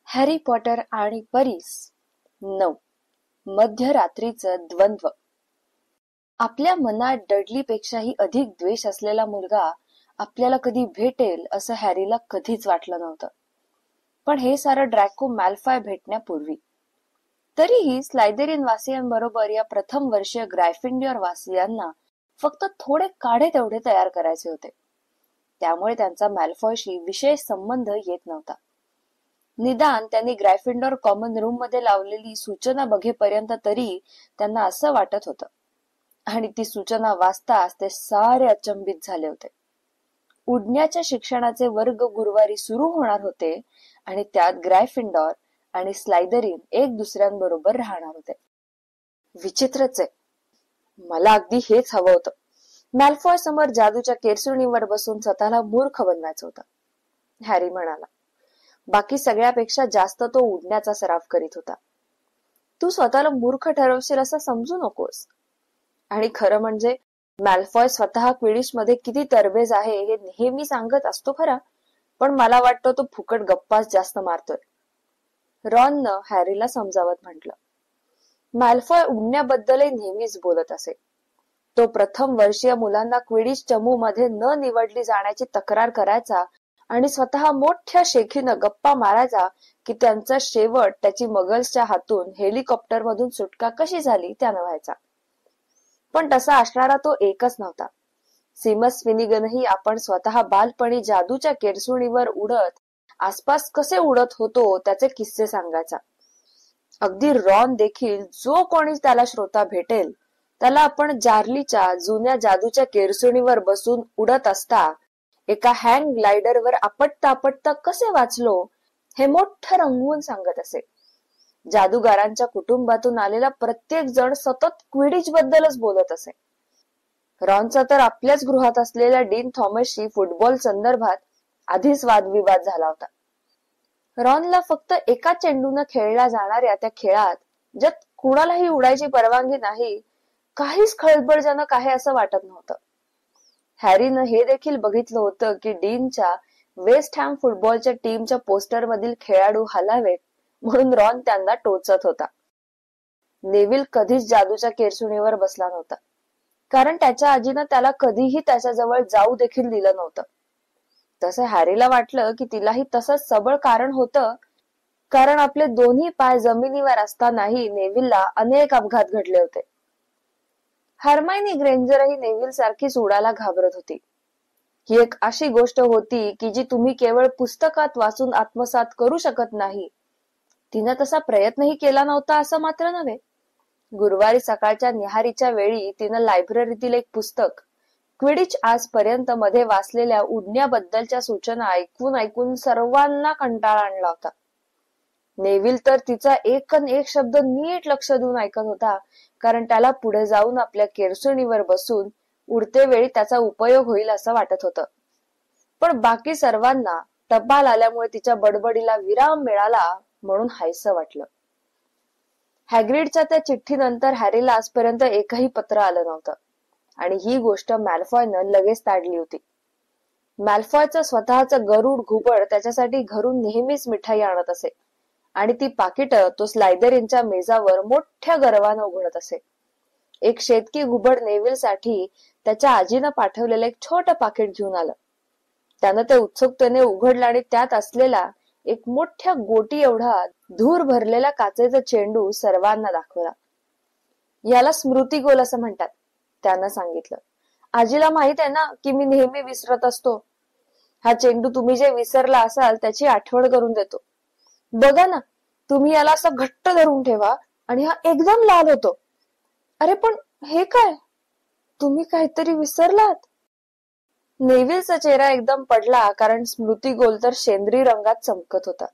Harry Potter आणि परीस 9. मध्यरात्रीचं द्वंद्व. आपल्या मनात डडलीपेक्षाही अधिक द्वेष असलेला मुलगा आपल्याला कधी भेटेल असं हॅरीला कधीच वाटलं नव्हतं. पण हे सारं ड्रॅको मॅल्फॉय भेटण्यापूर्वी. तरीही स्लायदेरिन वासियांबरोबर या प्रथम वर्षीय ग्रायफिंडोर वासियांना फक्त थोडे काढे तेवढे तयार करायचे होते. त्यामुळे त्यांचा मॅल्फॉयशी विशेष संबंध येत नव्हता. निदान त्यांनी ग्रायफिंडोर कॉमन रूम मध्ये लावलेली सूचना बघेपर्यंत तरी त्यांना असं वाटत होतं. आणि ती सूचना वाचताच ते सारे अचंबित झाले होते. उडण्याच्या शिक्षणाचे वर्ग गुरुवारी सुरू होणार होते आणि त्यात ग्रायफिंडोर आणि स्लायदेरिन एक दुसऱ्यांबरोबर राहणार होते. विचित्रच आहे. मला अगदी हेच हवं होतं. मॅल्फॉय समोर जादूच्या केरसुणीवर बसून स्वतःला मूर्ख बनवायचं होतं, हॅरी म्हणाला. बाकी सगळ्यापेक्षा जास्त तो उडण्याचा सराव करीत होता. तू स्वतःला मूर्ख ठरवशील असं समजू नकोस. आणि खरं म्हणजे मॅल्फॉय स्वतः क्विडिश मध्ये किती तरबेज आहे हे नेहमी सांगत असतो खरा, पण मला वाटतं तो फुकट गप्पाच जास्त मारतोय. रॉननं हॅरीला समजावत म्हटलं. मॅल्फॉय उडण्याबद्दलही नेहमीच बोलत असे. तो प्रथम वर्षीय मुलांना क्विडिश चमू मध्ये न निवडली जाण्याची तक्रार करायचा आणि स्वतः मोठ्या शेखीनं गप्पा मारायचा की त्यांचा शेवट त्याची मगल्सच्या हातून हेलिकॉप्टर मधून सुटका कशी झाली त्यानं व्हायचा. पण तसा असणारा तो एकच नव्हता. सिमस फिनिगनही आपण स्वतः बालपणी जादूच्या केरसुणीवर उडत आसपास कसे उडत होतो त्याचे किस्से सांगायचा. अगदी रॉन देखील जो कोणी त्याला श्रोता भेटेल त्याला आपण जार्लीच्या जुन्या जादूच्या केरसुणीवर बसून उडत असता एका हँग ग्लायडरवर आपटता आपटता कसे वाचलो हे मोठं रंगवून सांगत असे. जादूगारांच्या कुटुंबातून आलेला प्रत्येक जण सतत क्विडिच बद्दलच बोलत असे. रॉनचा तर आपल्याच गृहात असलेल्या डीन थॉमसशी फुटबॉल संदर्भात आधीच वादविवाद झाला होता. रॉनला फक्त एका चेंडून खेळल्या जाणाऱ्या त्या खेळात ज्यात कुणालाही उडायची परवानगी नाही काहीच खळबळजनक आहे असं वाटत नव्हतं. हॅरीनं हे देखील बघितलं होतं की डीनच्या वेस्ट हॅम फुटबॉलच्या टीमच्या पोस्टर मधील खेळाडू हलावेत म्हणून रॉन त्यांना टोचत होता. नेव्हिल कधीच जादूच्या केरसुणीवर बसला नव्हता, कारण त्याच्या आजीनं त्याला कधीही त्याच्याजवळ जाऊ देखील दिलं नव्हतं. तसे हॅरीला वाटलं की तिलाही तसंच सबळ कारण होतं, कारण आपले दोन्ही पाय जमिनीवर असतानाही नेव्हिलला अनेक अपघात घडले होते. हर्मायनी ग्रेंजरही नेव्हिल सारखीच उडायला घाबरत होती. ही एक अशी गोष्ट होती की जी तुम्ही केवळ पुस्तकात वाचून आत्मसात करू शकत नाही. तिनं तसा प्रयत्नही केला नव्हता असं मात्र नव्हे. गुरुवारी सकाळच्या निहारीच्या वेळी तिनं लायब्ररीतील एक पुस्तक क्विडिच आजपर्यंत मध्ये वाचलेल्या उडण्याबद्दलच्या सूचना ऐकून ऐकून सर्वांना कंटाळा आणला होता. नेव्हिल तर तिचा एकन एक शब्द नीट लक्ष देऊन ऐकत होता, कारण त्याला पुढे जाऊन आपल्या केरसुणीवर बसून उडते वेळी त्याचा उपयोग होईल असं वाटत होतं. पण बाकी सर्वांना टपाल आल्यामुळे तिच्या बडबडीला विराम मिळाला म्हणून हायसं वाटलं. हॅग्रिडच्या त्या चिठ्ठीनंतर हॅरीला आजपर्यंत एकही पत्र आलं नव्हतं आणि ही गोष्ट मॅल्फॉयनं लगेच ताडली होती. मॅल्फॉयचं स्वतःचं गरुड घुबड त्याच्यासाठी घरून नेहमीच मिठाई आणत असे आणि ती पाकिटं तो स्लायदेरिनच्या मेजावर मोठ्या गर्वानं उघडत असे. एक शेतकी घुबड नेव्हिलसाठी त्याच्या आजीनं पाठवलेलं एक छोटं पाकिट घेऊन आलं. त्यानं ते उत्सुकतेने उघडलं आणि त्यात असलेला एक मोठ्या गोटी एवढा धूर भरलेला काचेचा चेंडू सर्वांना दाखवला. याला स्मृती गोल असं म्हणतात, त्यानं सांगितलं. आजीला माहित आहे ना की मी नेहमी विसरत असतो. हा चेंडू तुम्ही जे विसरला असाल त्याची आठवण करून देतो. बघा ना, तुम्ही याला असं घट्ट धरून ठेवा आणि हा एकदम लाल होतो. अरे पण हे काय, तुम्ही काहीतरी विसरलात. नेव्हिलचा चेहरा एकदम पडला, कारण स्मृती गोल तर शेंद्री रंगात चमकत होता.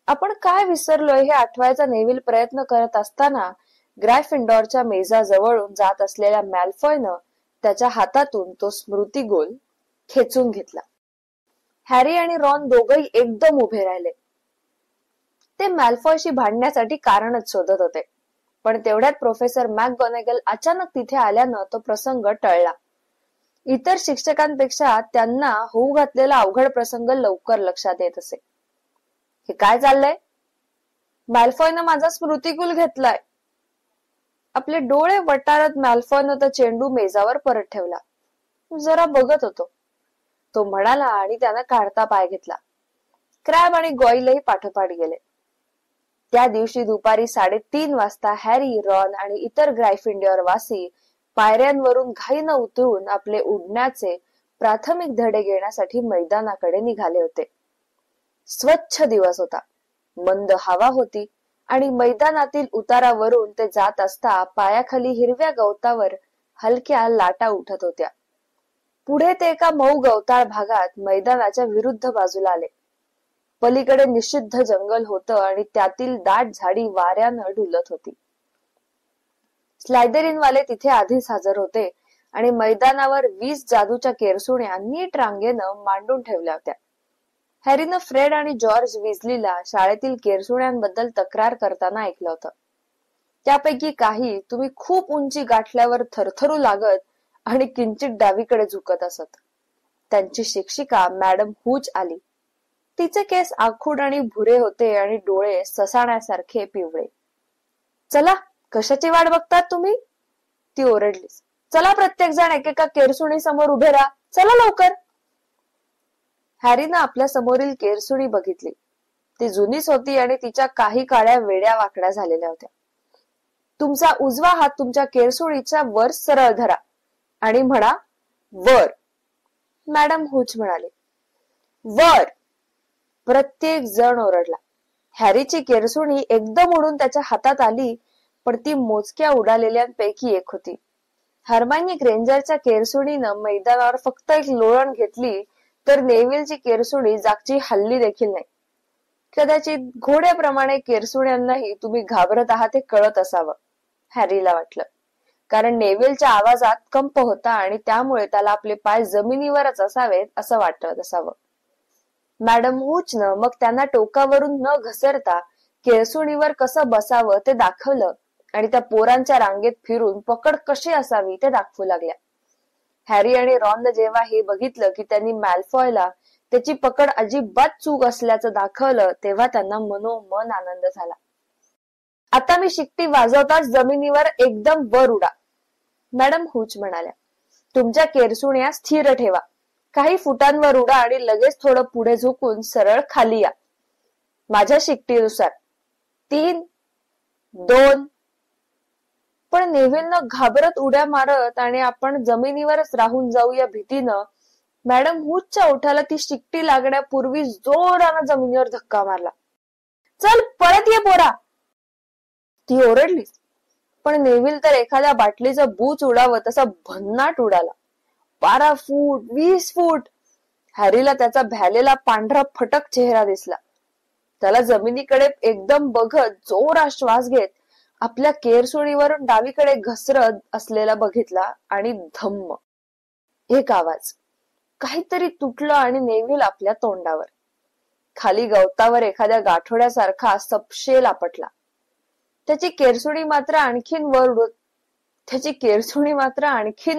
आपण काय विसरलोय हे आठवायचा नेव्हिल प्रयत्न करत असताना ग्रायफिंडोरच्या मेजाजवळून जात असलेल्या मॅल्फॉयनं त्याच्या हातातून तो स्मृती गोल खेचून घेतला. हॅरी आणि रॉन दोघही एकदम उभे राहिले. ते मॅल्फॉयशी भांडण्यासाठी कारणच शोधत होते, पण तेवढ्यात प्रोफेसर मॅकगोनेगल अचानक तिथे आल्यानं तो प्रसंग टळला. इतर शिक्षकांपेक्षा त्यांना होऊ घातलेला अवघड प्रसंग लवकर लक्षात येत असे. हे काय चाललंय मॅल्फॉयनं माझा स्मृतिकुल घेतलाय. आपले डोळे वटारत मॅल्फॉयनं तो चेंडू मेजावर परत ठेवला. जरा बघत होतो, तो म्हणाला आणि त्यानं काढता पाय घेतला. क्रॅब आणि गॉईलही पाठोपाठ गेले. त्या दिवशी दुपारी 3:30 वाजता हॅरी, रॉन आणि इतर ग्रायफिंडोर वासी पायऱ्यांवरून घाईनं उतरून आपले उडण्याचे प्राथमिक धडे घेण्यासाठी मैदानाकडे निघाले होते. स्वच्छ दिवस होता. मंद हवा होती आणि मैदानातील उतारावरून ते जात असता पायाखाली हिरव्या गवतावर हलक्या लाटा उठत होत्या. पुढे ते एका मऊ गवताळ भागात मैदानाच्या विरुद्ध बाजूला आले. पलीकडे निषिद्ध जंगल होतं आणि त्यातील दाट झाडी वाऱ्यानं डुलत होती. स्लायदेरिन वाले तिथे आधीच हजर होते आणि मैदानावर 20 जादूच्या केरसुण्या नीट रांगेनं मांडून ठेवल्या होत्या. हॅरीनं फ्रेड आणि जॉर्ज विजलीला शाळेतील केरसुण्यांबद्दल तक्रार करताना ऐकलं होतं. त्यापैकी काही तुम्ही खूप उंची गाठल्यावर थरथरू लागत आणि किंचित डावीकडे झुकत असत. त्यांची शिक्षिका मॅडम हुच आली. तिचे केस आखूड आणि भुरे होते आणि डोळे ससाण्यासारखे पिवळे. चला, कशाची वाट बघतात तुम्ही? ती ओरडली. चला, प्रत्येक जण एकेका केरसुणी समोर उभे राहा. चला लवकर. हॅरीनं आपल्या समोरील केरसुणी बघितली. ती जुनीच होती आणि तिच्या काही काळ्या वेड्या वाकड्या झालेल्या होत्या. तुमचा उजवा हात तुमच्या केरसुणीच्या वर सरळ धरा आणि म्हणा वर. मॅडम हुच म्हणाले. वर. प्रत्येक जण ओरडला. हॅरीची केरसुणी एकदम उडून त्याच्या हातात आली, पण ती मोजक्या उडालेल्यांपैकी एक होती. हर्मायनी ग्रेंजरच्या केरसुणीनं मैदानावर फक्त एक लोळण घेतली, तर नेव्हिलची केरसुणी जागची हल्ली देखील नाही. कदाचित घोड्याप्रमाणे केरसुण्यांनाही तुम्ही घाबरत आहात हे कळत असावं, हॅरीला वाटलं. कारण नेव्हिलच्या आवाजात कंप होता आणि त्यामुळे त्याला आपले पाय जमिनीवरच असावेत असं वाटत असावं. मॅडम हुचनं मग त्यांना टोकावरून न घसरता केरसुणीवर कसं बसावं ते दाखवलं आणि त्या पोरांच्या रांगेत फिरून पकड कशी असावी ते दाखवू लागल्या. हॅरी आणि रॉननं जेव्हा हे बघितलं की त्यांनी मॅल्फॉयला त्याची पकड अजिबात चूक असल्याचं दाखवलं, तेव्हा त्यांना मनोमन आनंद झाला. आता मी शिट्टी वाजवताच जमिनीवर एकदम वर उडा, मॅडम हुच म्हणाल्या. तुमच्या केरसुण्या स्थिर ठेवा. काही फुटांवर उडा आणि लगेच थोडं पुढे झुकून सरळ खाली या. माझ्या शिट्टीनुसार 3, 2. पण नेव्हिलनं घाबरत उड्या मारत आणि आपण जमिनीवरच राहून जाऊ या भीतीनं मॅडम हुचच्या ओठाला ती शिट्टी लागण्यापूर्वी जोरानं जमिनीवर धक्का मारला. चल, पळत ये पोरा, ती ओरडली. पण नेव्हिल तर एखाद्या बाटलीचं बूच उडावं तसा भन्नाट उडाला. 12 फूट, 20 फूट. हॅरीला त्याचा भ्यालेला पांढरा फटक चेहरा दिसला. त्याला जमिनीकडे एकदम बघत जोरात श्वास घेत आपल्या केरसुणीवरून डावीकडे घसरत असलेला बघितला आणि धम्म एक आवाज. काहीतरी तुटलं आणि नेव्हिल आपल्या तोंडावर. खाली गवतावर एखाद्या गाठोड्यासारखा सपशेल आपटला. त्याची केरसुणी मात्र आणखीन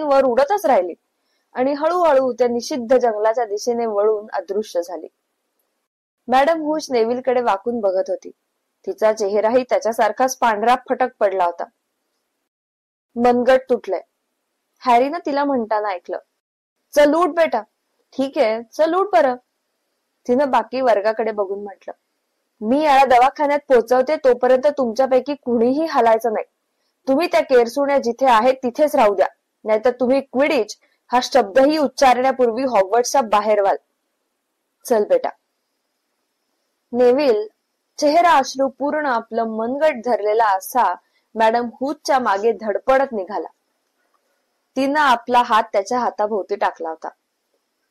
वर उडतच राहिली आणि हळूहळू त्या निषिद्ध जंगलाच्या दिशेने वळून अदृश्य झाली. मॅडम हुच नेव्हिलकडे वाकून बघत होती. तिचा चेहराही त्याच्यासारखाच पांढरा फटक पडला होता. मनगट तुटलंय, हॅरीनं तिला म्हणताना ऐकलं. चल उठ बेटा. ठीक आहे, चल उठ बरं, तिनं बाकी वर्गाकडे बघून म्हटलं. मी याला दवाखान्यात पोहोचवते, तोपर्यंत तुमच्यापैकी कुणीही हलायचं नाही. तुम्ही त्या केरसुण्या जिथे आहेत तिथेच राहू द्या, नाहीतर तुम्ही क्विडिच हा शब्दही उच्चारण्यापूर्वी हॉगवर्ट्सच्या बाहेर व्हाल. चल बेटा. नेव्हिल चेहरा अश्रू पूर्ण आपलं मनगट धरलेला असा मॅडम हुचच्या मागे धडपडत निघाला. तिनं आपला हात त्याच्या हाताभोवती टाकला होता.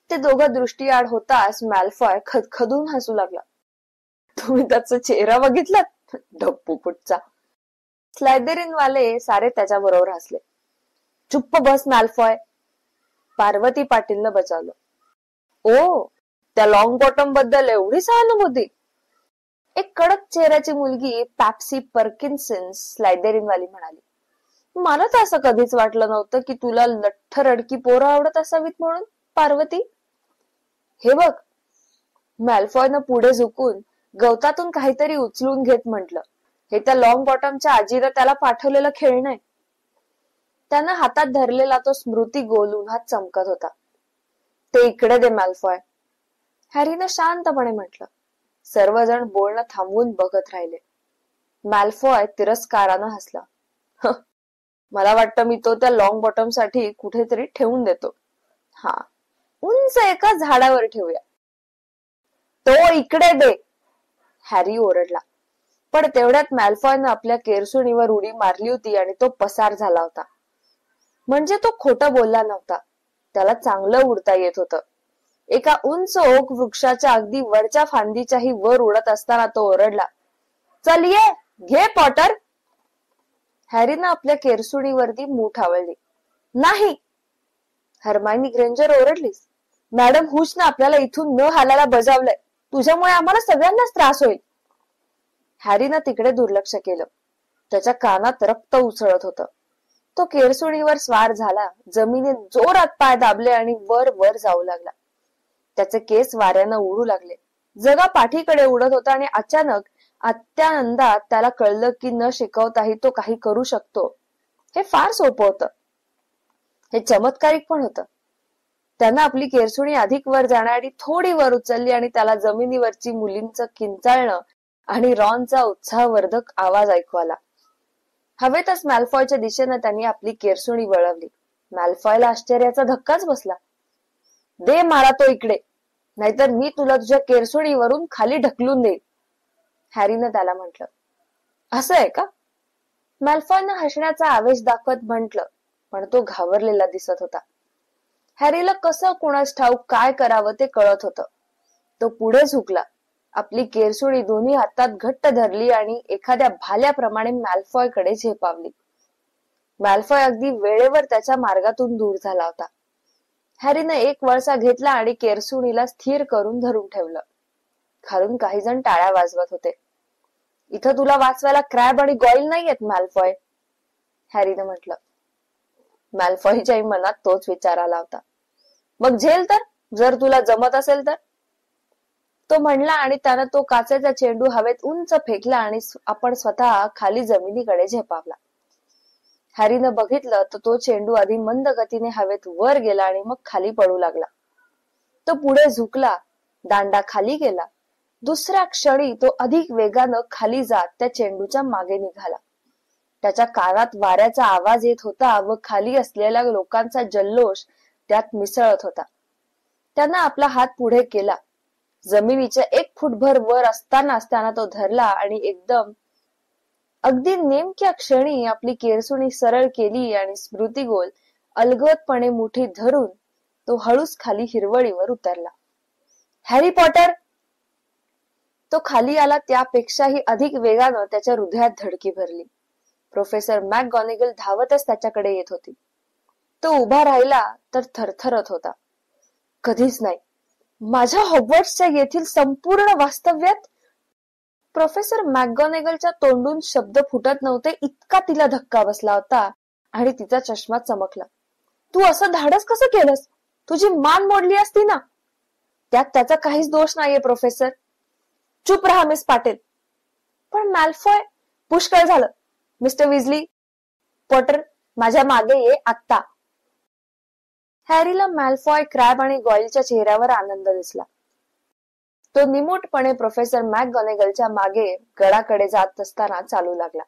ते दोघं दृष्टीआड होताच मॅल्फॉय खदखदून हसू लागला. तुम्ही त्याचा चेहरा बघितलात? ढप्पू पुटचा. स्लायदेरिन वाले सारे त्याच्या बरोबर हसले. चुप्प बस मॅल्फॉय, पार्वती पाटीलनं बचावलं. ओ, त्या लॉंग बॉटम बद्दल एवढी सहानुभूती? एक कडक चेहऱ्याची मुलगी पॅप्सी पर्किन्सन स्लायदेरिन वाली म्हणाली. मला तर असं कधीच वाटलं नव्हतं की तुला लठ्ठ रडकी पोरं आवडत असावीत म्हणून, पार्वती. हे बघ, मॅल्फॉयनं पुढे झुकून गवतातून काहीतरी उचलून घेत म्हटलं, हे त्या लॉंग बॉटमच्या आजीला त्याला पाठवलेलं खेळणं आहे. त्यानं हातात धरलेला तो स्मृती गोल उन्हात चमकत होता. ते इकडे दे मॅल्फॉय, हॅरीनं शांतपणे म्हटलं. सर्वजण बोलणं थांबवून बघत राहिले. मॅल्फॉय तिरस्कारानं हसला. मला वाटतं मी तो त्या लॉंग बॉटम साठी कुठेतरी ठेवून देतो. हा, उंच एका झाडावर ठेवूया. तो इकडे दे, हॅरी ओरडला. पण तेवढ्यात मॅल्फॉयनं आपल्या केरसुणीवर उडी मारली होती आणि तो पसार झाला होता. म्हणजे तो खोटं बोलला नव्हता, त्याला चांगलं उडता येत होतं. एका उंच ओक वृक्षाच्या अगदी वरच्या फांदीच्याही वर उडत असताना तो ओरडला, चल ये, घे पॉटर. हॅरीनं आपल्या केरसुणीवरती मूठ आवळली. नाही, हर्मायनी ग्रेंजर ओरडलीस. मॅडम हुशनं आपल्याला इथून न हालायला बजावलंय. तुझ्यामुळे आम्हाला सगळ्यांनाच त्रास होईल. हॅरीनं तिकडे दुर्लक्ष केलं. त्याच्या कानात रक्त उसळत होतं. तो केरसुणीवर स्वार झाला, जमिनीत जोरात पाय दाबले आणि वर वर जाऊ लागला. त्याचे केस वाऱ्यानं उडू लागले. जगा पाठीकडे उडत होता आणि अचानक अत्यानंदात त्याला कळलं की न शिकवताही तो काही करू शकतो. हे फार सोपं होतं. हे चमत्कारिक पण होतं. त्यानं आपली केरसुणी अधिक वर जाण्याआधी थोडी वर उचलली आणि त्याला जमिनीवरची मुलींचं किंचाळणं आणि रॉनचा उत्साहवर्धक आवाज ऐकू आला. हवेतच मॅल्फॉयच्या दिशेनं त्यांनी आपली केरसुणी वळवली. मॅल्फॉयला आश्चर्याचा धक्काच बसला. दे मला तो इकडे, नाहीतर मी तुला तुझ्या केरसुणीवरून खाली ढकलून देईन, हॅरीनं त्याला म्हटलं. असं आहे का? मॅल्फॉयनं हसण्याचा आवेश दाखवत म्हटलं, पण तो घाबरलेला दिसत होता. हॅरीला कसं कुणास ठाऊक काय करावं ते कळत होतं. तो पुढे झुकला, आपली केरसुणी दोन्ही हातात घट्ट धरली आणि एखाद्या भाल्याप्रमाणे मॅल्फॉयकडे झेपावली. मॅल्फॉय अगदी वेळेवर त्याच्या मार्गातून दूर झाला होता. हॅरीने एक वळसा घेतला आणि केरसुणीला स्थिर करून धरून ठेवलं. खालून काही जण टाळ्या वाजवत होते. इथं तुला वाचवायला क्रॅब आणि गॉईल नाहीयेत मॅल्फॉय, हॅरीने म्हटलं. मॅल्फॉयच्याही मनात तोच विचार आला होता. मग झेल तर, जर तुला जमत असेल तर, तो म्हणला आणि त्यानं तो काचेचा चेंडू हवेत उंच फेकला आणि आपण स्वतः खाली जमिनीकडे झेपावला. हॅरीनं बघितलं तर तो चेंडू आधी मंद गतीने हवेत वर गेला आणि मग खाली पडू लागला. तो पुढे झुकला, दांडा खाली गेला. दुसऱ्या क्षणी तो अधिक वेगानं खाली जात त्या चेंडूच्या मागे निघाला. त्याच्या कानात वाऱ्याचा आवाज येत होता व खाली असलेल्या लोकांचा जल्लोष त्यात मिसळत होता. त्यानं आपला हात पुढे केला. जमिनीच्या 1 फूटभर वर असतानाच त्यानं तो धरला आणि एकदम अगदी नेमक्या क्षणी आपली केरसुणी सरळ केली आणि स्मृतिगोल अलगदपणे मुठीत धरून तो हळूच खाली हिरवळीवर उतरला. Harry Potter! तो खाली आला त्यापेक्षाही अधिक वेगानं त्याच्या हृदयात धडकी भरली. प्रोफेसर मॅकगॉनेगल धावतच त्याच्याकडे येत होती. तो उभा राहिला तर थरथरत होता. कधीच नाही, माझ्या हॉगवर्ट्सच्या येथील संपूर्ण वास्तव्यात प्रोफेसर मॅकगॉनेगलच्या तोंडून शब्द फुटत नव्हते इतका तिला धक्का बसला होता आणि तिचा चष्मा चमकला. तू असं धाडस कसं केलंस? तुझी मान मोडली असती ना. त्यात त्याचा काहीच दोष नाहीये प्रोफेसर. चुप रहा मिस पाटील. पण मॅल्फॉय, पुष्कळ झालं. मिस्टर विजली, पॉटर, माझ्या मागे ये आत्ता. हॅरीला मॅल्फॉय, क्रॅब आणि गॉईलच्या चेहऱ्यावर आनंद दिसला. तो निमूटपणे प्रोफेसर मॅकगॉनेगलच्या मागे गडाकडे जात असताना चालू लागला.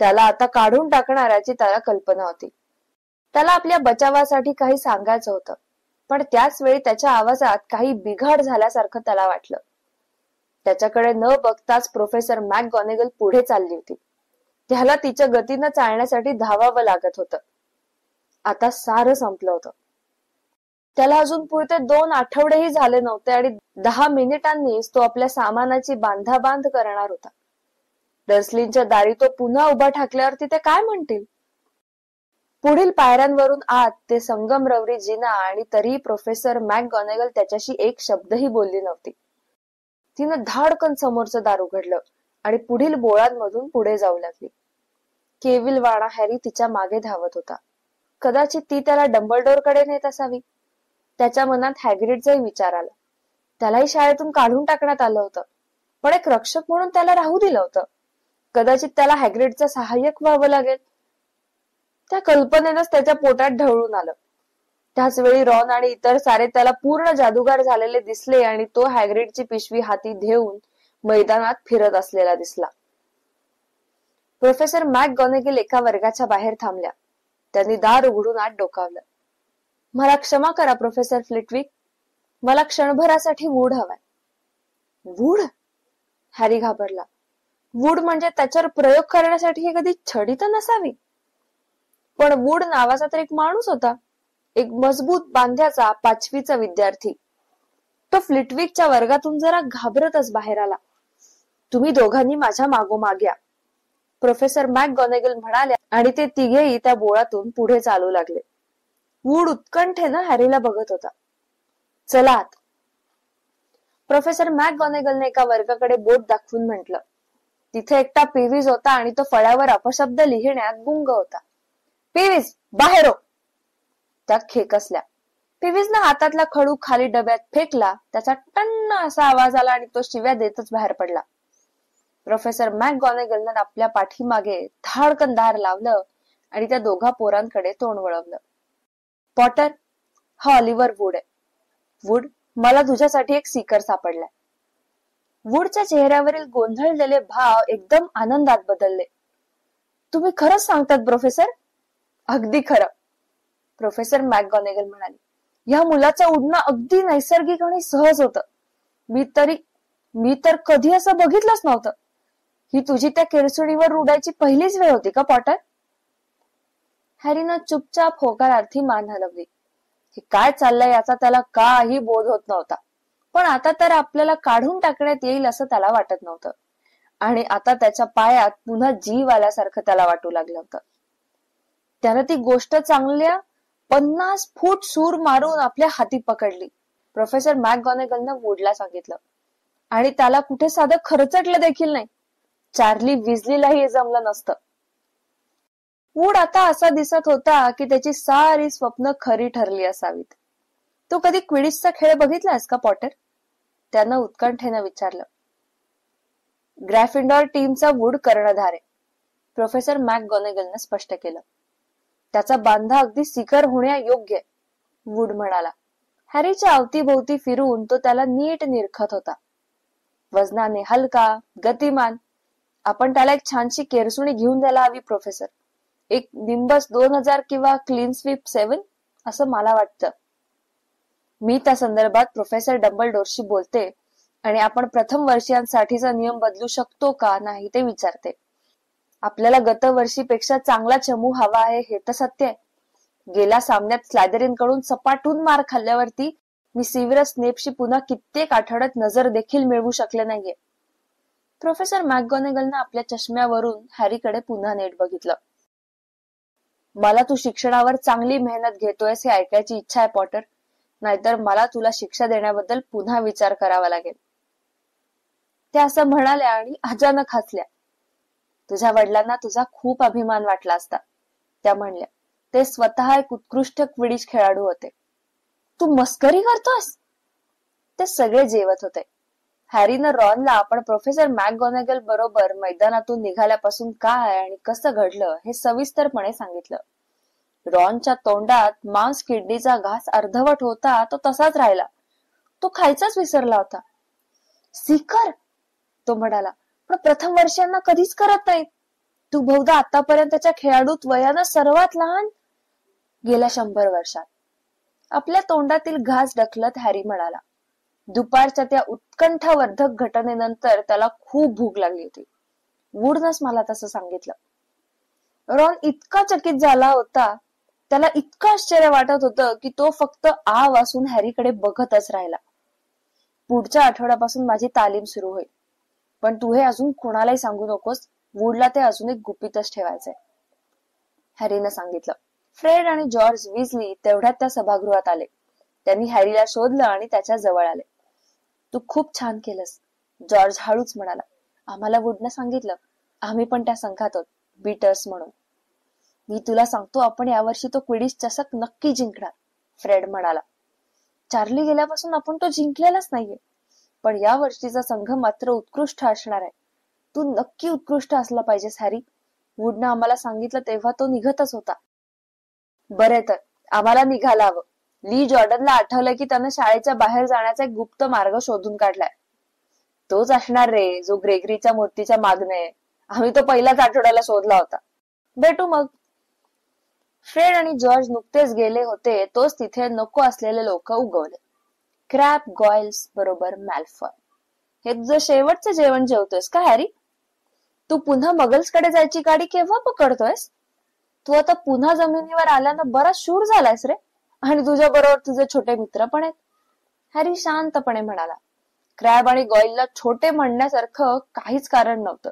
त्याला आता काढून टाकणाऱ्याची त्याला कल्पना होती. त्याला आपल्या बचावासाठी काही सांगायचं होतं, पण त्याच वेळी त्याच्या आवाजात काही बिघाड झाल्यासारखं त्याला वाटलं. त्याच्याकडे न बघताच प्रोफेसर मॅकगॉनेगल पुढे चालली होती. त्याला तिच्या गतीनं चालण्यासाठी धावावं लागत होतं. आता सारं संपलं होतं. त्याला अजून पुरते 2 आठवडेही झाले नव्हते आणि 10 मिनिटांनीच तो आपल्या सामानाची बांधाबांध करणार होता. डर्सलींच्या दारी तो पुन्हा उभा ठाकल्यावर तिथे काय म्हणतील? पुढील पायऱ्यांवरून आत ते संगमरवरी जिना आणि तरीही प्रोफेसर मॅकगॉनेगल त्याच्याशी एक शब्दही बोलली नव्हती. तिनं धाडकन समोरचं दार उघडलं आणि पुढील बोळांमधून पुढे जाऊ लागली. केविलवाणा हॅरी तिच्या मागे धावत होता. कदाचित ती त्याला डंबलडोरकडे नेत असावी. त्याच्या मनात हॅग्रिडचाही विचार आला. त्यालाही शाळेतून काढून टाकण्यात आलं होतं. पण एक रक्षक म्हणून त्याला राहू दिलं होतं. कदाचित त्याला हॅग्रिडचा सहाय्यक व्हावं लागेल. त्या कल्पनेनंच त्याच्या पोटात ढवळून आलं. त्याच वेळी रॉन आणि इतर सारे त्याला पूर्ण जादूगार झालेले दिसले आणि तो हॅग्रिडची पिशवी हाती घेऊन मैदानात फिरत असलेला दिसला. प्रोफेसर मॅकगॉनेगल एका वर्गाच्या बाहेर थांबल्या. त्यांनी दार उघडून आत डोकावलं. मला क्षमा करा प्रोफेसर फ्लिटविक, मला क्षणभरासाठी वूड हवाय. वूड? हॅरी घाबरला. वूड म्हणजे त्याच्यावर प्रयोग करण्यासाठी हे कधी छडी तर नसावी. पण वूड नावाचा तर एक माणूस होता, एक मजबूत बांध्याचा 5वीचा विद्यार्थी. तो फ्लिटविकच्या वर्गातून जरा घाबरतच बाहेर आला. तुम्ही दोघांनी माझ्या मागोमाग या, प्रोफेसर मॅकगॉनेगल म्हणाल्या आणि ते तिघेही त्या बोळातून पुढे चालू लागले. वूड उत्कंठेनं हॅरीला बघत होता. चला आत. प्रोफेसर मॅकगॉनेगलने एका वर्गाकडे बोट दाखवून म्हटलं. तिथे एकटा पेवीज होता आणि तो फळ्यावर अपशब्द लिहिण्यात गुंग होता. पेवीज, बाहेर हो! त्या खेकसल्या. पेवीजनं हातातला खडू खाली डब्यात फेकला. त्याचा टन्न असा आवाज आला आणि तो शिव्या देतच बाहेर पडला. प्रोफेसर मॅकगॉनेगलनं आपल्या पाठीमागे धाडकन दार लावलं आणि त्या दोघा पोरांकडे तोंड वळवलं. पॉटर, हा ऑलिव्हर वूड आहे. वूड, मला तुझ्यासाठी एक सीकर सापडलाय. वूडच्या चेहऱ्यावरील गोंधळलेले भाव एकदम आनंदात बदलले. तुम्ही खरंच सांगतात प्रोफेसर? अगदी खरं, प्रोफेसर मॅकगॉनेगल म्हणाली. या मुलाचं उडणं अगदी नैसर्गिक आणि सहज होतं. मी तर कधी असं बघितलंच नव्हतं. ही तुझी त्या केरसुणीवर उडायची पहिलीच वेळ होती का पॉटर? हॅरीनं चुपचाप होकारार्थी मान हलवली. हे काय चाललंय याचा त्याला काही बोध होत नव्हता. पण आता तर आपल्याला काढून टाकण्यात येईल असं त्याला वाटत नव्हतं. आणि आता त्याच्या पायात पुन्हा जीव आल्यासारखं त्याला वाटू लागलं होतं. त्यानं ती गोष्ट चांगल्या 50 फूट सूर मारून आपल्या हाती पकडली, प्रोफेसर मॅकगॉनेगलनं वूडला सांगितलं. आणि त्याला कुठे साधं खरचटलं देखील नाही. चार्ली विजलीलाही हे जमलं नसतं. वूड आता असा दिसत होता की त्याची सारी स्वप्न खरी ठरली असावीत. तू कधी क्विडिचचा खेळ बघितलास का पॉटर? त्यानं उत्कंठेनं विचारलं. ग्रॅफिंडॉर टीमचा वूड कर्णधार आहे, प्रोफेसर मॅकगॉनेगलनं स्पष्ट केलं. त्याचा बांधा अगदी सिकर होण्यायोग्य आहे, वूड म्हणाला. हॅरीच्या अवतीभोवती फिरून तो त्याला नीट निरखत होता. वजनाने हलका, गतिमान. आपण त्याला एक छानशी केरसुणी घेऊन द्यायला हवी प्रोफेसर. एक निंबस 2000 किंवा क्लीन स्वीप 7 असं मला वाटतं. मी त्या संदर्भात प्रोफेसर डंबलडोरशी बोलते आणि आपण प्रथम वर्षीयांसाठीचा नियम बदलू शकतो का नाही ते विचारते. आपल्याला गतवर्षीपेक्षा चांगला चमू हवा आहे हे तर सत्य आहे. गेल्या सामन्यात स्लायदरीन कडून सपाटून मार खाल्ल्यावरती मी सिव्हियस स्नेपशी पुन्हा कित्येक आठवड्यात नजर देखील मिळवू शकले नाहीये. प्रोफेसर मॅकगॉनेगलनं आपल्या चष्म्यावरून हॅरीकडे पुन्हा नीट बघितलं. मला तू शिक्षणावर चांगली मेहनत घेतोयस हे ऐकायची इच्छा आहे पॉटर, नाहीतर मला तुला शिक्षा देण्याबद्दल पुन्हा विचार करावा लागेल. त्या असं म्हणाल्या आणि अचानक हसल्या. तुझ्या वडिलांना तुझा खूप अभिमान वाटला असता, त्या म्हणल्या. ते स्वतः एक उत्कृष्ट क्विडिच खेळाडू होते. तू मस्करी करतोस? ते सगळे जेवत होते. हॅरीनं रॉनला आपण प्रोफेसर मॅकगॉनेगल बरोबर मैदानातून निघाल्यापासून काय आणि कसं घडलं हे सविस्तरपणे सांगितलं. रॉनच्या तोंडात मांस किडनीचा घास अर्धवट होता तो तसाच राहिला. तो खायचाच विसरला होता. सीकर, तो म्हणाला, पण प्रथम वर्षांना कधीच करत नाही. तू बहुधा आतापर्यंतच्या खेळाडूत वयानं सर्वात लहान. गेल्या 100 वर्षात. आपल्या तोंडातील घास ढकलत हॅरी म्हणाला. दुपारच्या त्या उत्कंठावर्धक घटनेनंतर त्याला खूप भूक लागली होती. वूडनंच मला तसं सांगितलं. रॉन इतका चकित झाला होता. त्याला इतकं आश्चर्य वाटत होतं की तो फक्त आ वासून हॅरीकडे बघतच राहिला. पुढच्या आठवड्यापासून माझी तालीम सुरू होईल, पण तू हे अजून कोणालाही सांगू नकोस. वूडला ते अजून एक गुपितच ठेवायचंय, हॅरीनं सांगितलं. फ्रेड आणि जॉर्ज विजली तेवढ्यात त्या सभागृहात आले. त्यांनी हॅरीला शोधलं आणि त्याच्या जवळ आले. तू खूप छान केलंस, जॉर्ज हळूच म्हणाला. आम्हाला वूडनं सांगितलं. आम्ही पण त्या संघात आहोत, बीटर्स म्हणून. मी तुला सांगतो, आपण यावर्षी तो क्विडिच चषक नक्की जिंकणार, फ्रेड म्हणाला. चार्ली गेल्यापासून आपण तो जिंकलेलाच नाहीये. पण या वर्षीचा संघ मात्र उत्कृष्ट असणार आहे. तू नक्की उत्कृष्ट असला पाहिजेस हॅरी. वूडनं आम्हाला सांगितलं तेव्हा तो निघतच होता. बरे तर आम्हाला निघायला हवं. ली जॉर्डनला आठवलंय की त्यानं शाळेच्या बाहेर जाण्याचा एक गुप्त मार्ग शोधून काढलाय. तोच असणार रे जो ग्रेगरीच्या मूर्तीच्या मागणे आहे. आम्ही तो पहिल्याच आठवड्याला शोधला होता. भेटू मग. फ्रेड आणि जॉर्ज नुकतेच गेले होते तोच तिथे नको असलेले लोक उगवले. क्रॅब, गॉयल्स बरोबर मॅल्फॉय. हे तुझं शेवटचं जेवण जेवतोयस का हॅरी? तू पुन्हा मगल्सकडे जायची गाडी केव्हा पकडतोयस? तू आता पुन्हा जमिनीवर आल्यानं बराच शूर झालायस रे. आणि तुझ्या बरोबर तुझे छोटे मित्र पण आहेत. हॅरी शांतपणे म्हणाला. क्रॅब आणि गॉयलला छोटे म्हणण्यासारखं काहीच कारण नव्हतं.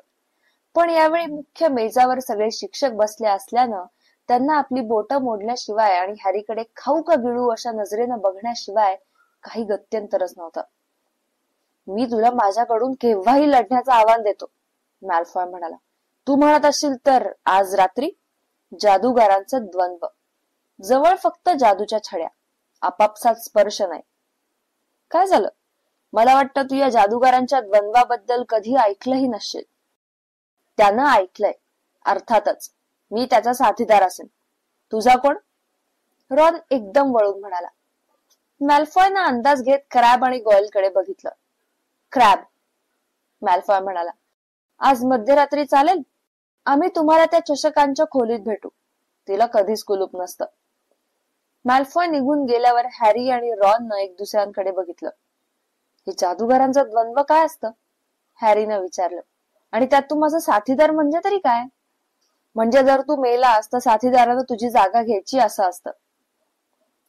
पण यावेळी मुख्य मेजावर सगळे शिक्षक बसले असल्यानं त्यांना आपली बोटं मोडण्याशिवाय आणि हॅरीकडे खाऊ का गिळू अशा नजरेनं बघण्याशिवाय काही गत्यंतरच नव्हतं. मी तुला माझ्याकडून केव्हाही लढण्याचं आव्हान देतो, मॅल्फॉय म्हणाला. तू म्हणत असशील तर आज रात्री? जादूगारांचं द्वंद्व. जवळ फक्त जादूच्या छड्या, आपापसात स्पर्श नाही. काय झालं? मला वाटतं तू या जादूगारांच्या द्वंद्वाबद्दल कधी ऐकलंही नसशील. त्यानं ऐकलंय, अर्थातच. मी त्याचा साथीदार असेन. तुझा कोण? रॉन एकदम वळून म्हणाला. मॅल्फॉयनं अंदाज घेत क्रॅब आणि गॉयलकडे बघितलं. क्रॅब, मॅल्फॉय म्हणाला. आज मध्यरात्री चालेल? आम्ही तुम्हाला त्या चषकांच्या खोलीत भेटू. तिला कधीच कुलूप नसतं. मॅल्फॉय निघून गेल्यावर हॅरी आणि रॉननं एक दुसऱ्यांकडे बघितलं. हे जादूगारांचं द्वंद्व काय असतं? हॅरीनं विचारलं. आणि त्यात तू माझा साथीदार म्हणजे तरी काय? म्हणजे जर तू मेलास तर साथीदारानं तुझी जागा घ्यायची असं असतं.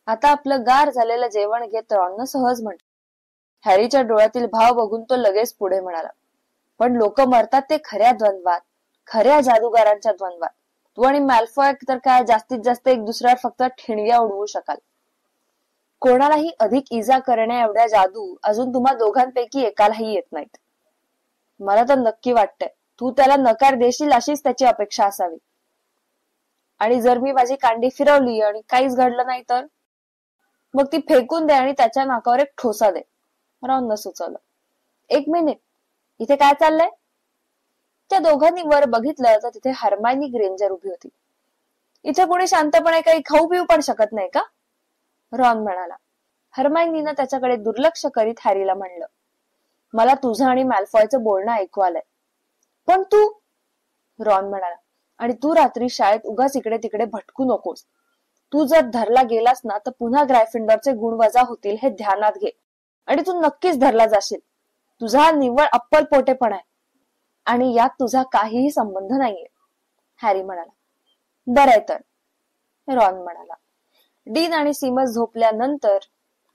आता आपलं गार झालेलं जेवण घेत रॉननं सहज म्हटलं. हॅरीच्या डोळ्यातील भाव बघून तो लगेच पुढे म्हणाला. पण लोक मरतात ते खऱ्या द्वंद्वात, खऱ्या जादूगारांच्या द्वंद्वात. तू आणि मॅल्फॉय तर काय जास्तीत जास्त एक दुसऱ्यावर फक्त ठिणग्या उडवू शकाल. कोणालाही अधिक इजा करण्या एवढ्या जादू अजून तुम्हा दोघांपैकी एकालाही येत नाहीत. मला तर नक्की वाटतंय तू त्याला नकार देशील अशीच त्याची अपेक्षा असावी. आणि जर मी माझी कांडी फिरवली आणि काहीच घडलं नाही तर? मग ती फेकून दे आणि त्याच्या नाकावर एक ठोसा दे, रॉननं सुचवलं. एक मिनिट, इथे काय चाललंय? त्या दोघांनी वर बघितलं तर तिथे हर्मायनी ग्रेंजर उभी होती. इथे कोणी शांतपणे काही खाऊ पिऊ पण शकत नाही का? रॉन म्हणाला. हर्मायनीनं त्याच्याकडे दुर्लक्ष करीत हॅरीला म्हणलं. मला तुझं आणि मॅल्फॉयचं बोलणं ऐकू आलंय. पण तू, रॉन म्हणाला, आणि तू रात्री शाळेत उगाच इकडे तिकडे भटकू नकोस. तू जर धरला गेलास ना तर पुन्हा ग्रायफिंडॉरचे गुण वजा होतील हे ध्यानात घे. आणि तू नक्कीच धरला जाशील. तुझा हा निव्वळ अप्पलपोटेपणा आहे आणि यात तुझा काहीही संबंध नाहीये, हॅरी म्हणाला. बरंय तर, रॉन म्हणाला. डीन आणि सीमस झोपल्यानंतर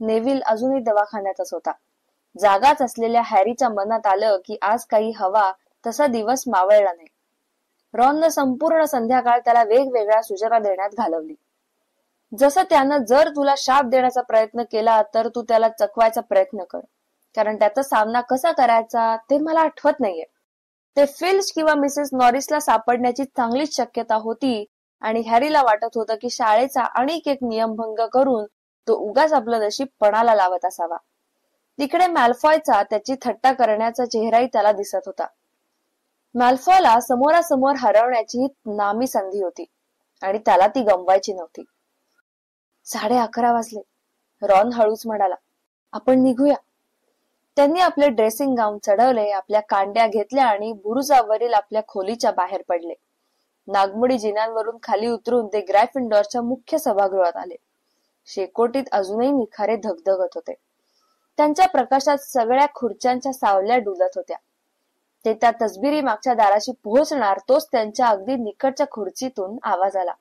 नेव्हिल अजूनही दवाखान्यातच होता. जागाच असलेल्या हॅरीच्या मनात आलं की आज काही हवा तसा दिवस मावळला नाही. रॉननं संपूर्ण संध्याकाळ त्याला वेगवेगळ्या सूचना देण्यात घालवली. जसं त्यानं जर तुला शाप देण्याचा प्रयत्न केला तर तू त्याला चकवायचा प्रयत्न कर, कारण त्याचा सामना कसा करायचा ते मला आठवत नाहीये. ते फिल्च किंवा मिसेस नॉरिसला सापडण्याची चांगलीच शक्यता होती आणि हॅरीला वाटत होतं की शाळेचा आणखी एक नियमभंग करून तो उगाच आपलं नशीब पणाला लावत असावा. तिकडे मॅल्फॉयचा त्याची थट्टा करण्याचा चेहराही त्याला दिसत होता. मॅल्फॉयला समोरासमोर हरवण्याची नामी संधी होती आणि त्याला ती गमवायची नव्हती. 11:30 वाजले, रॉन हळूच म्हणाला. आपण निघूया. त्यांनी आपले ड्रेसिंग गाऊन चढवले, आपल्या कांड्या घेतल्या आणि बुरुजावरील आपल्या खोलीच्या बाहेर पडले. नागमोडी जिन्यांवरून खाली उतरून ते ग्रायफिंडॉरच्या मुख्य सभागृहात आले. शेकोटीत अजूनही निखारे धगधगत होते. त्यांच्या प्रकाशात सगळ्या खुर्च्यांच्या सावल्या डुलत होत्या. ते त्या तसबिरी मागच्या दाराशी पोहोचणार तोच त्यांच्या अगदी निकटच्या खुर्चीतून आवाज आला.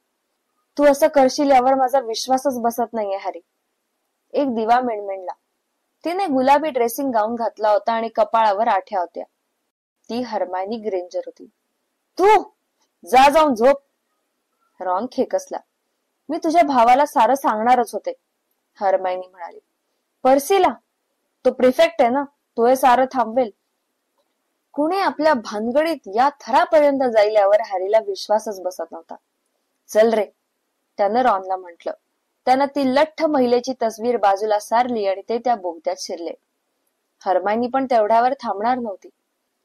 तू असं करशील यावर माझा विश्वासच बसत नाहीये हॅरी. एक दिवा मिणमिणला. तिने गुलाबी ड्रेसिंग गाऊन घातला होता आणि कपाळावर आठ्या होत्या. ती हर्मायनी ग्रेंजर होती. तू जा जाऊन झोप, रॉन खेकसला. मी तुझ्या भावाला सारं सांगणारच होते, हर्मायनी म्हणाली. पर्सीला? तो प्रिफेक्ट आहे ना, तो हे सारं थांबवेल. कुणी आपल्या भानगडीत या थरापर्यंत जाईल यावर हॅरीला विश्वासच बसत नव्हता. चल रे, त्यानं रॉनला म्हटलं. त्यानं ती लठ्ठ महिलेची तस्वीर बाजूला सारली आणि ते त्या बोगद्यात शिरले. हरमायनी पण तेवढ्यावर थांबणार नव्हती.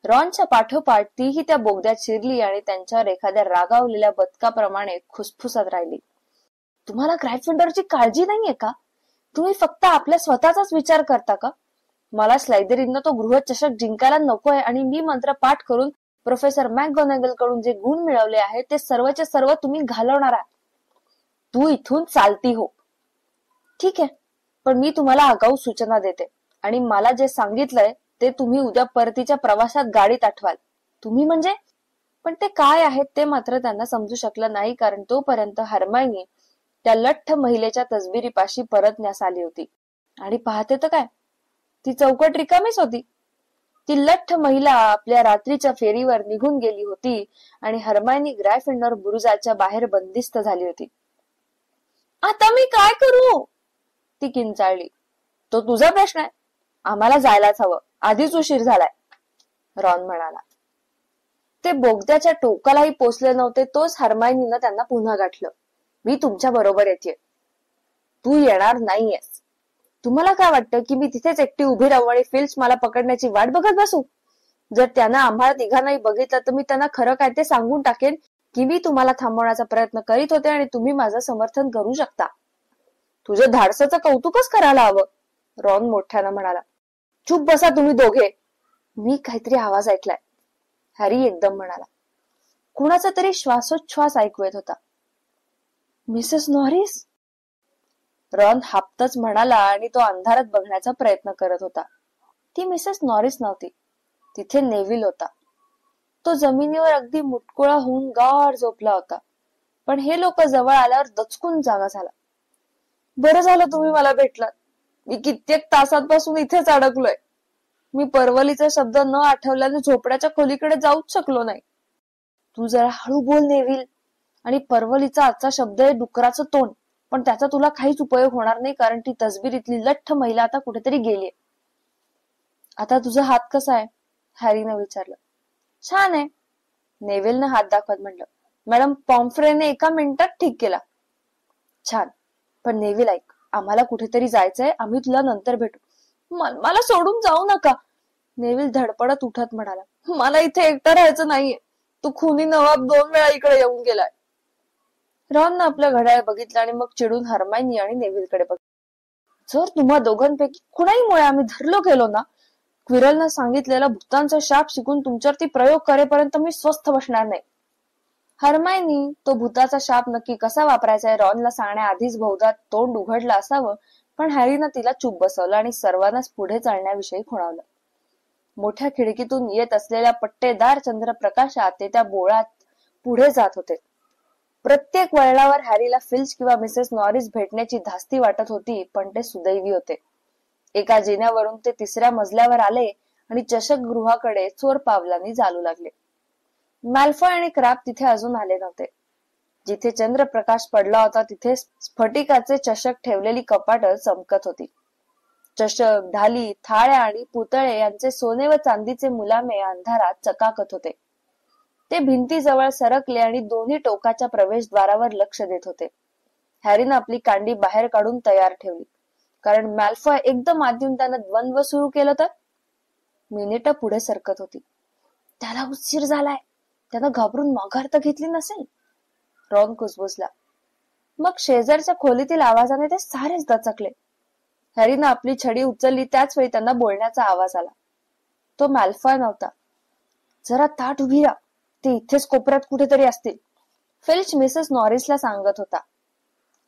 रॉनच्या पाठोपाठ तीही त्या बोगद्यात शिरली आणि त्यांच्यावर एखाद्या रागावलेल्या बदकाप्रमाणे खुसफुसत राहिली. तुम्हाला ग्रायफिंडरची काळजी नाहीये का? तुम्ही फक्त आपल्या स्वतःचाच विचार करता का? मला स्लायदरीननं तो गृहचषक जिंकायला नकोय आणि मी मंत्र पाठ करून प्रोफेसर मॅकगोनागल कडून जे गुण मिळवले आहेत ते सर्वचे सर्व तुम्ही घालवणार आहात. तू इथून चालती हो. ठीक आहे, पण मी तुम्हाला आगाऊ सूचना देते आणि मला जे सांगितलंय ते तुम्ही उद्या परतीच्या प्रवासात गाडीत आठवाल. तुम्ही म्हणजे? पण ते काय आहेत ते मात्र त्यांना समजू शकलं नाही, कारण तोपर्यंत हरमायनी त्या लठ्ठ महिलेच्या तसबिरीपाशी परतण्यास आली होती. आणि पाहते तर काय, ती चौकट रिकामीच होती. ती लठ्ठ महिला आपल्या रात्रीच्या फेरीवर निघून गेली होती आणि हरमायनी ग्रायफिंडर बुरुजाच्या बाहेर बंदिस्त झाली होती. आता मी काय करू? ती किंचाळली. तो तुझा प्रश्न आहे. आम्हाला जायलाच हवं, आधीच उशीर झालाय, रॉन म्हणाला. ते बोगद्याच्या टोकालाही पोचले नव्हते तोच हरमायनीनं त्यांना पुन्हा गाठलं. मी तुमच्या बरोबर येते. तू येणार नाहीयेस. तुम्हाला काय वाटतं की मी तिथेच एकटी उभी राहू आणि फिल्च मला पकडण्याची वाट बघत बसू? जर त्यानं आम्हाला तिघांनाही बघितलं तर मी त्यांना खरं काय ते सांगून टाकेन की मी तुम्हाला थांबवण्याचा प्रयत्न करीत होते आणि तुम्ही माझं समर्थन करू शकता. तुझ्या धाडसाचं कौतुकच करायला हवं, रॉन मोठ्यानं म्हणाला. चुप बसा तुम्ही दोघे. मी काहीतरी आवाज ऐकलाय, हॅरी एकदम म्हणाला. कुणाचा तरी श्वासोच्छ्वास ऐकू येत होता. Mrs Norris? रॉन हापतच म्हणाला आणि तो अंधारात बघण्याचा प्रयत्न करत होता. ती मिसेस नॉरिस नव्हती. तिथे नेव्हिल होता. तो जमिनीवर अगदी मुटकुळा होऊन गाढ झोपला होता. पण हे लोक जवळ आल्यावर दचकून जागा झाला. बरं झालं तुम्ही मला भेटलात. मी कित्येक तासांपासून इथेच अडकलोय. मी परवलीचा शब्द न आठवल्याने झोपड्याच्या खोलीकडे जाऊच शकलो नाही. तू जरा हळू बोल नेव्हिल. आणि परवलीचा आजचा शब्द आहे डुकराचं तोंड, पण त्याचा तुला काहीच उपयोग होणार नाही, कारण ती तसबिरीतली लठ्ठ महिला आता कुठेतरी गेलीये. आता तुझा हात कसा आहे? हॅरीनं विचारलं. छान आहे, नेव्हिलनं हात दाखवत म्हटलं. मॅडम पॉम्फ्रेने एका मिनिटात ठीक केला. छान, पण नेव्हिल ऐक, आम्हाला कुठेतरी जायचंय. आम्ही तुला नंतर भेटू. मला सोडून जाऊ नका, नेव्हिल धडपडत उठत म्हणाला. मला इथे एकटं राहायचं नाहीये. तू खुनी नवाब 2 वेळा इकडे येऊन गेलाय. रॉननं आपलं घड्याळ बघितलं आणि मग चिडून हरमायनी आणि नेव्हिलकडे बघितलं. जर तुम्हा दोघांपैकी कुणाहीमुळे आम्ही धरलो गेलो ना, क्विरलनं सांगितलेला भूतांचा शाप शिकून तुमच्यावरती प्रयोग करेपर्यंत मी स्वस्थ बसणार नाही. हरमायनी तो भूताचा शाप नक्की कसा वापरायचा आहे रॉनला सांगण्याआधीच बहुधा तोंड उघडलं असावं, पण हॅरीनं तिला चूप बसवलं आणि सर्वांनाच पुढे चालण्याविषयी खुणावलं. मोठ्या खिडकीतून येत असलेल्या पट्टेदार चंद्रप्रकाशात ते त्या बोळात पुढे जात होते. प्रत्येक वळणावर हॅरीला फिल्च किंवा मिसेस नॉरिस भेटण्याची धास्ती वाटत होती, पण ते सुदैवी होते. एका जिन्यावरून ते 3ऱ्या मजल्यावर आले आणि चषक गृहाकडे चोर पावलांनी चालू लागले. मॅल्फॉय आणि क्रॅब तिथे अजून आले नव्हते. जिथे चंद्रप्रकाश पडला होता तिथे स्फटिकाचे चषक ठेवलेली कपाट चमकत होती. चषक, ढाली, थाळ्या आणि पुतळे यांचे सोने व चांदीचे मुलामे अंधारात चकाकत होते. ते भिंतीजवळ सरकले आणि दोन्ही टोकाच्या प्रवेशद्वारावर लक्ष देत होते. हॅरीनं आपली कांडी बाहेर काढून तयार ठेवली, कारण मॅल्फॉय एकदम आत येऊन त्यानं द्वंद्व सुरू केलं तर. मिनिटं पुढे सरकत होती. त्याला उशीर झालाय, त्यानं घाबरून माघार तर घेतली नसेल, रॉन कुजबुजला. मग शेजारच्या खोलीतील आवाजाने ते सारेच दचकले. हॅरीनं आपली छडी उचलली त्याच वेळी त्यांना बोलण्याचा आवाज आला. तो मॅल्फॉय नव्हता. जरा ताट उभी राहा, ते इथेच कोपऱ्यात कुठेतरी असतील, फिल्च मिसेस नॉरिसला सांगत होता.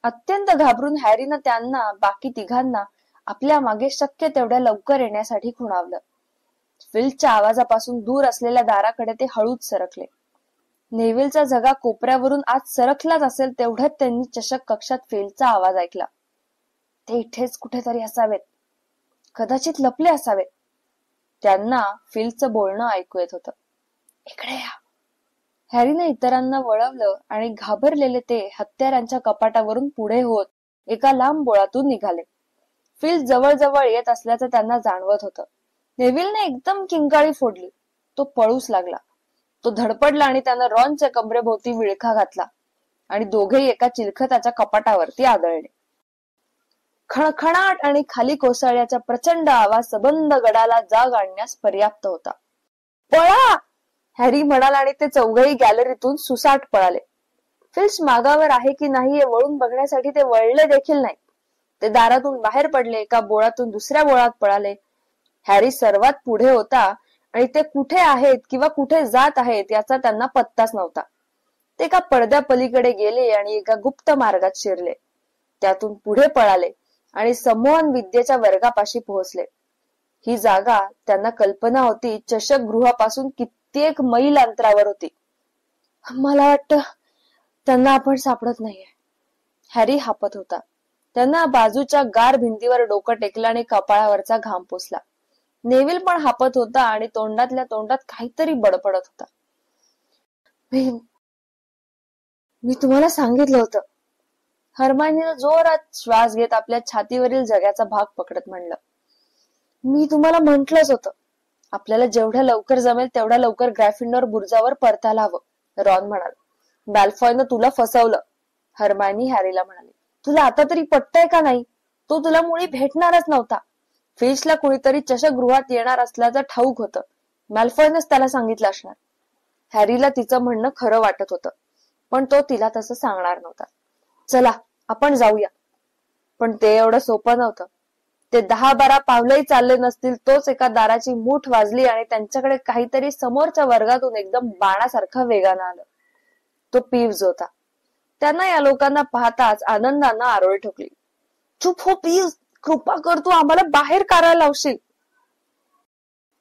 अत्यंत घाबरून हॅरीनं त्यांना बाकी तिघांना आपल्या मागे शक्य तेवढ्या लवकर येण्यासाठी खुणावलं. फिल्चच्या आवाजापासून दूर असलेल्या दाराकडे ते हळूच सरकले. नेव्हिलचा झगा कोपऱ्यावरून आत सरकलाच असेल तेवढ्यात त्यांनी चषक कक्षात फिल्चचा आवाज ऐकला. ते इथेच कुठेतरी असावेत, कदाचित लपले असावेत. त्यांना फिल्चचं बोलणं ऐकू येत होतं. इकडे या. हॅरीने इतरांना वळवलं आणि घाबरलेले ते हत्यारांच्या कपाटावरून पुढे होत एका लांब बोळातून निघाले. फिल्च जवळ येत असल्याचं त्यांना जाणवत होतं. नेव्हिलने एकदम किंकाळी फोडली. तो पळूच लागला. तो धडपडला आणि त्यानं रॉनच्या कमरेभोवती विळखा घातला आणि दोघेही एका चिलखताच्या कपाटावरती आदळले. खणखणाट आणि खाली कोसळण्याचा प्रचंड आवाज सबंध गडाला जाग आणण्यास पर्याप्त होता. पळा, हॅरी म्हणाला आणि ते चौघही गॅलरीतून सुसाट पळाले. फिल्च मागावर आहे की नाही हे वळून बघण्यासाठी ते वळले देखील नाही. ते दारातून बाहेर पडले, एका बोळातून दुसऱ्या बोळात पळाले. हॅरी सर्वात पुढे होता आणि ते कुठे आहेत किंवा कुठे जात आहेत याचा त्यांना पत्ताच नव्हता. ते एका पडद्या पलीकडे गेले आणि एका गुप्त मार्गात शिरले. त्यातून पुढे पळाले आणि संमोहन विद्येच्या वर्गापाशी पोहोचले. ही जागा त्यांना कल्पना होती चषक गृहापासून कित्येक मैल अंतरावर होती. मला वाटतं त्यांना आपण सापडत नाहीये, हॅरी हापत होता. त्यांना बाजूच्या गार भिंतीवर डोकं टेकलं आणि कपाळावरचा घाम पुसला. नेव्हिल पण हापत होता आणि तोंडातल्या तोंडात काहीतरी बडबडत होता. मी तुम्हाला सांगितलं होतं, हर्मायनीने जोरात श्वास घेत आपल्या छातीवरील जग्याचा भाग पकडत म्हणलं. मी तुम्हाला म्हंटलच होतं, आपल्याला जेवढ्या लवकर जमेल तेवढ्या लवकर ग्रॅफिंडोर बुर्जावर परतायला हवं, रॉन म्हणाला. मॅल्फॉयनं तुला फसवलं, हर्मायनी हॅरीला म्हणाली. तुला आता तरी पटतंय का नाही? तो तुला मुळी भेटणारच नव्हता. फिल्चला कुणीतरी चषक गृहात येणार असल्याचं ठाऊक होतं. मॅल्फॉयनच त्याला सांगितलं असणार. हॅरीला तिचं म्हणणं खरं वाटत होतं, पण तो तिला तसं सांगणार नव्हता. चला आपण जाऊया. पण ते एवढं सोपं नव्हतं. ते 10-12 पावलंही चालले नसतील तोच एका दाराची मूठ वाजली आणि त्यांच्याकडे काहीतरी समोरच्या वर्गातून एकदम बाणासारखं वेगानं आलं. तो पीव्ज होता. त्यांना या लोकांना पाहताच आनंदानं आरोळी ठोकली. चुप हो पीव्ज, कृपा कर, तू आम्हाला बाहेर काढायला लावशील.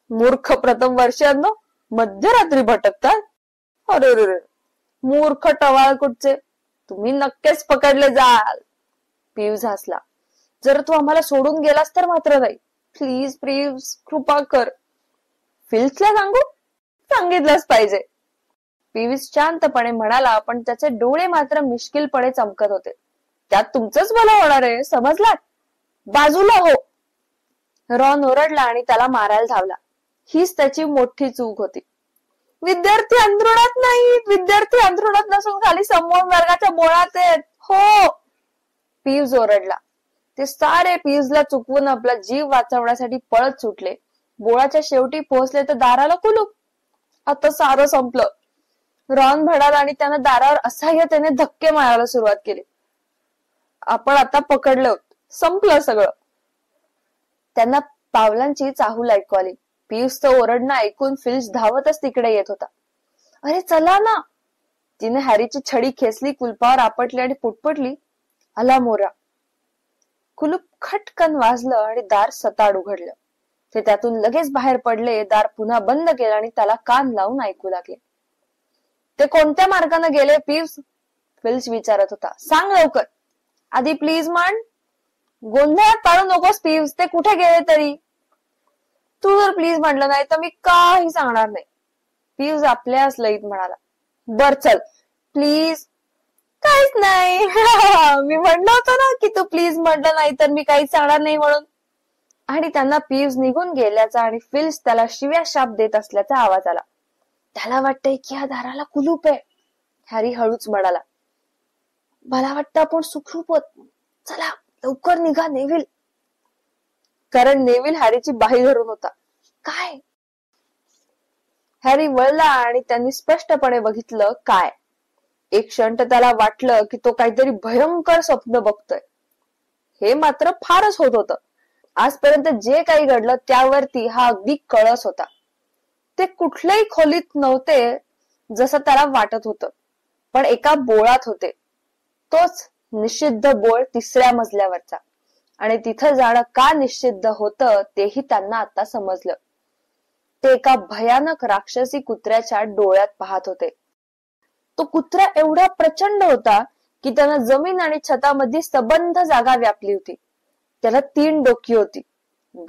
मूर्ख प्रथम वर्षांनो, मध्यरात्री भटकतात. अरे, मूर्ख टवाळ कुठचे, तुम्ही नक्कीच पकडले जाल. पीव्ज हसला. जर तू आम्हाला सोडून गेलास तर मात्र नाही. प्लीज पीव्ज, कृपा कर. फिल्चला सांगू? सांगितलंच पाहिजे. पीव्ज शांतपणे म्हणाला, पण त्याचे डोळे मात्र मिश्किलपणे चमकत होते. त्यात तुमचंच भलं होणार आहे, समजलात? बाजूला हो. रॉन ओरडला आणि त्याला मारायला धावला. हीच त्याची मोठी चूक होती. विद्यार्थी अंथरुणात नाहीत, विद्यार्थी अंथरुणात नसून खाली समोर वर्गाच्या बोळात आहेत. हो, पीव्ज ओरडला. ते सारे पीव्जला चुकवून आपला जीव वाचवण्यासाठी पळत सुटले. बोळाच्या शेवटी पोहोचले तर दाराला कुलूप. आता सारं संपलं, रॉन म्हणाला आणि त्यानं दारावर असह्यतेने धक्के मारायला सुरुवात केली. आपण आता पकडलं, संपलं सगळं. त्यांना पावलांची चाहूल ऐकू आली. पीव्सचं ओरडणं ऐकून फिल्च धावतच तिकडे येत होता. अरे चला ना. तिने हॅरीची छडी खेचली, कुलपावर आपटली आणि पुटपुटली, आला मोरा. कुलूप खटकन वाजलं आणि दार सताड उघडलं. ते त्यातून लगेच बाहेर पडले. दार पुन्हा बंद केलं आणि त्याला कान लावून ऐकू लागले. ते कोणत्या मार्गाने गेले पीव्स? फिल्च विचारत होता. सांग लवकर. आधी प्लीज म्हण. गोंधळात पाडू नकोस पीव्स, ते कुठे गेले तरी. तू जर प्लीज म्हणलं नाही तर मी काही सांगणार नाही, पीव्स आपल्याच लईत म्हणाला. बर चल प्लीज. काहीच नाही. मी म्हणलं होतं ना की तू प्लीज म्हटलं नाही तर मी काहीच सांगणार नाही म्हणून. आणि त्यांना पीव्स निघून गेल्याचा आणि फिल्च त्याला शिव्या शाप देत असल्याचा आवाज आला. त्याला वाटतंय की या दाराला कुलूप आहे, हॅरी हळूच म्हणाला. मला वाटतं आपण सुखरूप होत. चला लवकर निघा नेव्हिल. कारण नेव्हिल हॅरीची बाही धरून होता. काय? हॅरी वळला आणि त्यांनी स्पष्टपणे बघितलं काय. एक क्षण त्याला वाटलं की तो काहीतरी भयंकर स्वप्न बघतोय. हे मात्र फारच होत होतं. आजपर्यंत जे काही घडलं त्यावरती हा अगदी कळस होता. ते कुठल्याही खोलीत नव्हते जसं त्याला वाटत होतं, पण एका बोळात होते. तोच निषिद्ध बोळ 3ऱ्या मजल्यावरचा. आणि तिथं जाणं का निषिद्ध होतं तेही त्यांना आता समजलं. ते एका भयानक राक्षसी कुत्र्याच्या डोळ्यात पाहत होते. तो कुत्रा एवढा प्रचंड होता की त्यानं जमीन आणि छतामध्ये सबंध जागा व्यापली होती. त्याला 3 डोकी होती.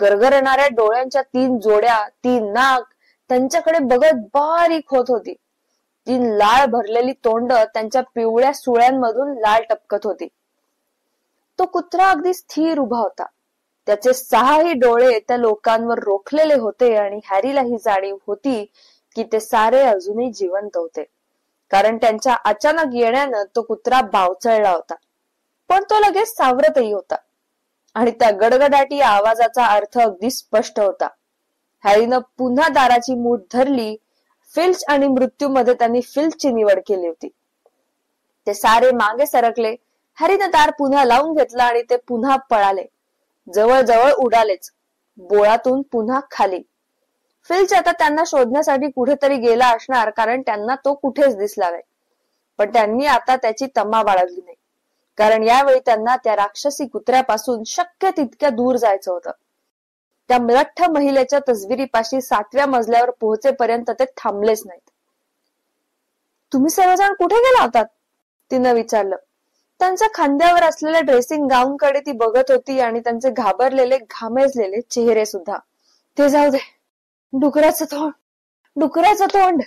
गरगरणाऱ्या डोळ्यांच्या 3 जोड्या, 3 नाक त्यांच्याकडे बघत बारीक होत होती. 3 लाळ भरलेली तोंड त्यांच्या पिवळ्या सुळ्यांमधून लाळ टपकत होती. तो कुत्रा अगदी स्थिर उभा होता. त्याचे 6ही डोळे त्या लोकांवर रोखलेले होते आणि हॅरीला ही जाणीव होती की ते सारे अजूनही जिवंत होते, कारण त्यांच्या अचानक येण्यानं तो कुत्रा बावचळला होता. पण तो लगेच सावरतही होता. आणि त्या गडगडाटी आवाजाचा अर्थ अगदी स्पष्ट होता. हॅरीनं पुन्हा दाराची मूठ धरली. फिल्च आणि मृत्यूमध्ये त्यांनी फिल्चची निवड केली होती. ते सारे मागे सरकले. हॅरीनं दार पुन्हा लावून घेतला आणि ते पुन्हा पळाले. जवळजवळ उडालेच. बोळातून पुन्हा खाली. फिल्च आता त्यांना शोधण्यासाठी कुठेतरी गेला असणार, कारण त्यांना तो कुठेच दिसला नाही. पण त्यांनी आता त्याची तमा बाळगली नाही, कारण यावेळी त्यांना त्या राक्षसी कुत्र्यापासून शक्य तितक्या दूर जायचं होतं. त्या मलठ्ठ महिलेच्या तसबिरीपाशी 7व्या मजल्यावर पोहोचेपर्यंत ते थांबलेच नाहीत. तुम्ही सर्वजण कुठे गेला होतात? तिनं विचारलं. त्यांच्या खांद्यावर असलेल्या ड्रेसिंग गाऊन कडे ती बघत होती आणि त्यांचे घाबरलेले घामेजलेले चेहरे सुद्धा. ते जाऊ दे, डुकराचं तोंड, डुकराचं तोंड,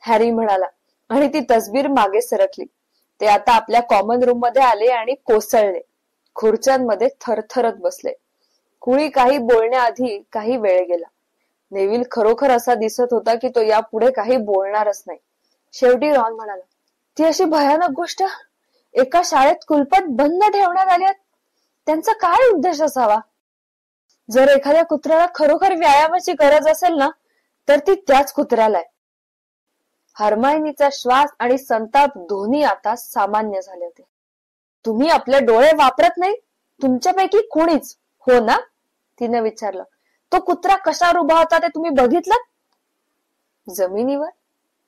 हॅरी म्हणाला आणि ती तसबीर मागे सरकली. ते आता आपल्या कॉमन रूम मध्ये आले आणि कोसळले. खुर्च्यांमध्ये थरथरत बसले. कुणी काही बोलण्याआधी काही वेळ गेला. नेव्हिल खरोखर असा दिसत होता की तो यापुढे काही बोलणारच नाही. शेवटी रॉन म्हणाला, ती अशी भयानक गोष्ट एका शाळेत कुलपात बंद ठेवण्यात आली. त्यांचा काय उद्देश असावा? जर एखाद्या कुत्र्याला खरोखर व्यायामाची गरज असेल ना, तर ती त्याच कुत्र्याला आहे. हर्मायनीचा श्वास आणि संताप दोन्ही आता सामान्य झाले होते. तुम्ही आपले डोळे वापरत नाही? तुमच्यापैकी कोणीच, हो ना? तिने विचारलं. तो कुत्रा कशावर उभा होता ते तुम्ही बघितलं? जमिनीवर.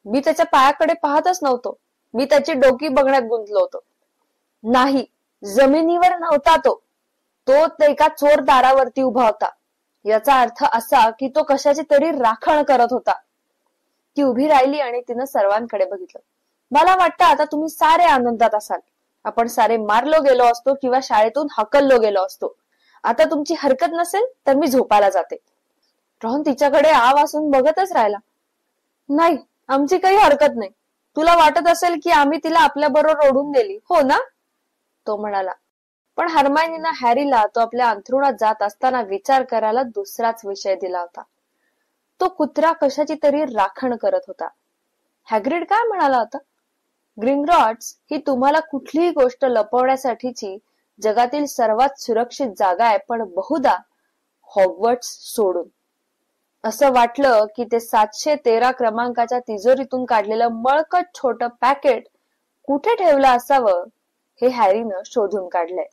मी त्याच्या पायाकडे पाहतच नव्हतो. मी त्याची डोकी बघण्यात गुंतलो होतो. नाही, जमिनीवर नव्हता तो. तो एका चोर दारावरती उभा होता. याचा अर्थ असा की तो कशाची तरी राखण करत होता. ती उभी राहिली आणि तिनं सर्वांकडे बघितलं. मला वाटतं आता तुम्ही सारे आनंदात असाल. आपण सारे मारलो गेलो असतो किंवा शाळेतून हकललो गेलो असतो. आता तुमची हरकत नसेल तर मी झोपायला जाते. रॉन तिच्याकडे आ वासून बघतच राहिला. नाही, आमची काही हरकत नाही. तुला वाटत असेल की आम्ही तिला आपल्या बरोबर ओढून नेली, हो ना? तो म्हणाला. पण हर्मायनीनं हॅरीला तो आपल्या अंथरुणात जात असताना विचार करायला दुसराच विषय दिला होता. तो कुत्रा कशाची तरी राखण करत होता. हॅग्रिड काय म्हणाला होता? ग्रिंगरॉट्स ही तुम्हाला कुठलीही गोष्ट लपवण्यासाठीची जगातील सर्वात सुरक्षित जागा आहे, पण बहुधा हॉगवर्ट्स सोडून. असं वाटलं की ते 713 क्रमांकाच्या तिजोरीतून काढलेलं मळकट छोटं पॅकेट कुठे ठेवलं असावं हे हॅरीनं शोधून काढलंय.